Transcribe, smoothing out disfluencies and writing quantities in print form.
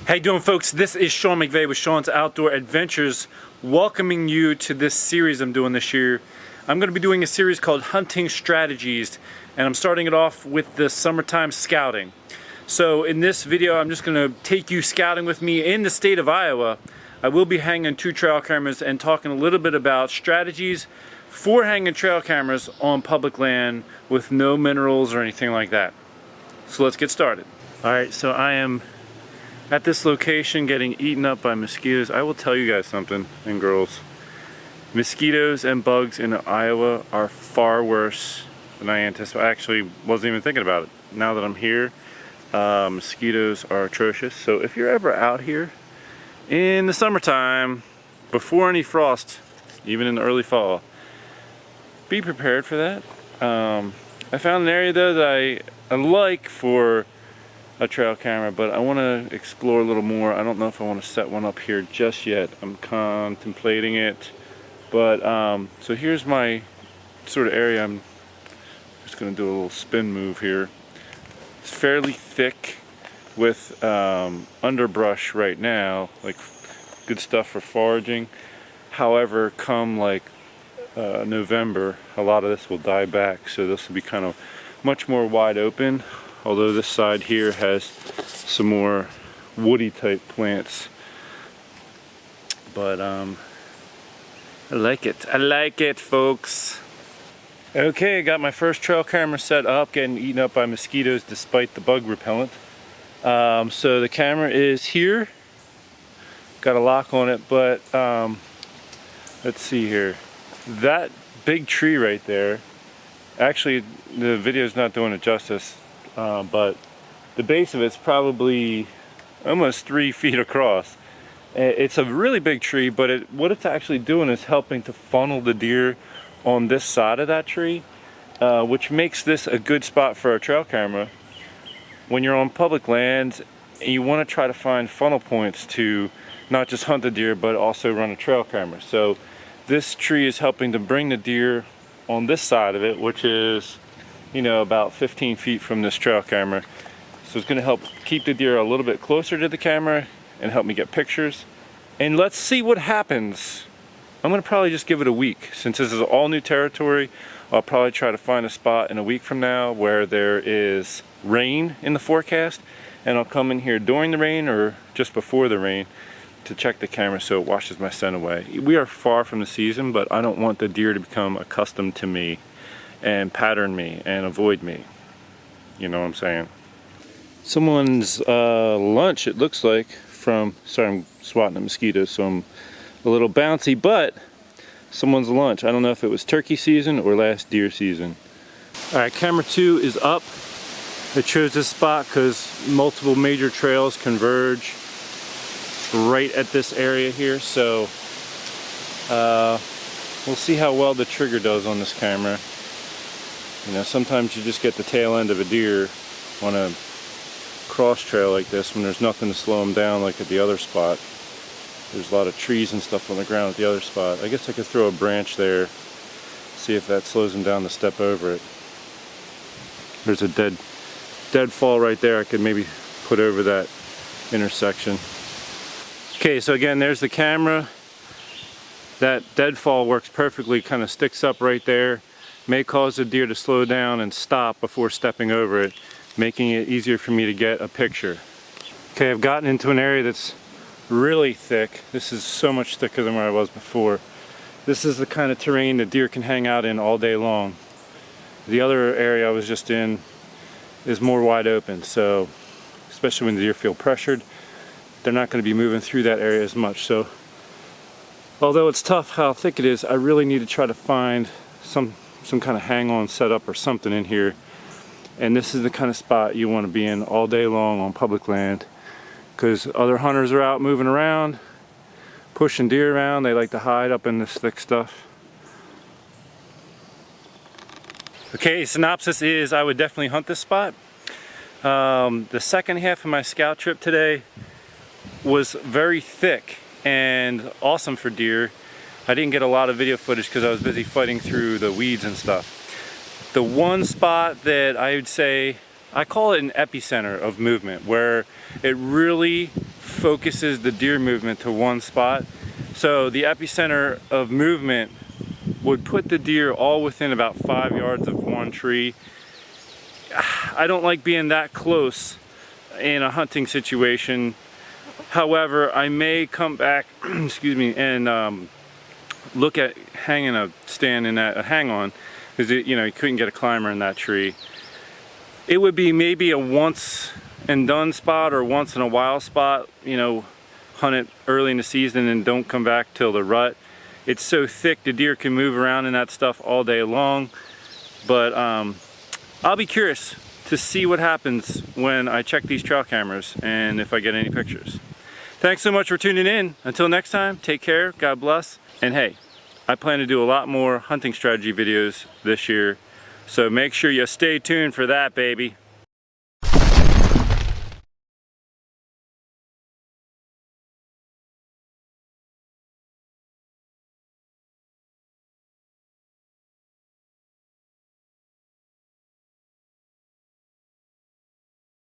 How you doing, folks? This is Sean McVay with Sean's Outdoor Adventures, welcoming you to this series I'm doing this year. I'm going to be doing a series called Hunting Strategies, and I'm starting it off with the summertime scouting. So in this video, I'm just going to take you scouting with me in the state of Iowa. I will be hanging 2 trail cameras and talking a little bit about strategies for hanging trail cameras on public land with no minerals or anything like that. So let's get started. Alright, so I am at this location getting eaten up by mosquitoes. I will tell you guys something, and girls. Mosquitoes and bugs in Iowa are far worse than I anticipated. I actually wasn't even thinking about it. Now that I'm here, mosquitoes are atrocious. So if you're ever out here in the summertime, before any frost, even in the early fall, be prepared for that. I found an area though that I like for a trail camera, but I want to explore a little more. I don't know if I want to set one up here just yet. I'm contemplating it, but so here's my sort of area. I'm just going to do a little spin move here. It's fairly thick with underbrush right now, like good stuff for foraging. However, come like November, a lot of this will die back, so this will be kind of much more wide open. Although this side here has some more woody type plants. But I like it. I like it, folks. Okay, I got my first trail camera set up, getting eaten up by mosquitoes despite the bug repellent. So the camera is here. Got a lock on it, but let's see here. That big tree right there, actually the video is not doing it justice. But the base of it's probably almost 3 feet across. It's a really big tree, but what it's actually doing is helping to funnel the deer on this side of that tree, which makes this a good spot for a trail camera. When you're on public lands, you want to try to find funnel points to not just hunt the deer, but also run a trail camera. So this tree is helping to bring the deer on this side of it, which is, you know, about 15 feet from this trail camera. So it's going to help keep the deer a little bit closer to the camera and help me get pictures. And let's see what happens. I'm going to probably just give it a week. Since this is all new territory, I'll probably try to find a spot in a week from now where there is rain in the forecast, and I'll come in here during the rain or just before the rain to check the camera so it washes my scent away. We are far from the season, but I don't want the deer to become accustomed to me and pattern me and avoid me. You know what I'm saying? Someone's lunch, it looks like, from, sorry, I'm swatting at mosquitoes, so I'm a little bouncy, but someone's lunch. I don't know if it was turkey season or last deer season. Alright, camera 2 is up. I chose this spot because multiple major trails converge right at this area here, so we'll see how well the trigger does on this camera. You know, sometimes you just get the tail end of a deer on a cross trail like this when there's nothing to slow them down like at the other spot. There's a lot of trees and stuff on the ground at the other spot. I guess I could throw a branch there, see if that slows them down to step over it. There's a deadfall right there. I could maybe put over that intersection. Okay, so again, there's the camera. That deadfall works perfectly, kind of sticks up right there. May cause the deer to slow down and stop before stepping over it, making it easier for me to get a picture. Okay, I've gotten into an area that's really thick. This is so much thicker than where I was before. This is the kind of terrain the deer can hang out in all day long. The other area I was just in is more wide open, so especially when the deer feel pressured, they're not going to be moving through that area as much. So although it's tough how thick it is, I really need to try to find some kind of hang-on setup or something in here. And this is the kind of spot you want to be in all day long on public land, because other hunters are out moving around, pushing deer around. They like to hide up in this thick stuff. Okay, synopsis is I would definitely hunt this spot. The second half of my scout trip today was very thick and awesome for deer. I didn't get a lot of video footage because I was busy fighting through the weeds and stuff. The one spot that I would say, I call it an epicenter of movement, where it really focuses the deer movement to one spot. So the epicenter of movement would put the deer all within about 5 yards of one tree. I don't like being that close in a hunting situation. However, I may come back, excuse me, and look at hanging a stand in that, a hang on, because you know, you couldn't get a climber in that tree. It would be maybe a once and done spot or once in a while spot, you know, hunt it early in the season and don't come back till the rut. It's so thick the deer can move around in that stuff all day long. But I'll be curious to see what happens when I check these trail cameras and if I get any pictures. Thanks so much for tuning in. Until next time, take care, God bless, and hey, I plan to do a lot more hunting strategy videos this year, so make sure you stay tuned for that, baby.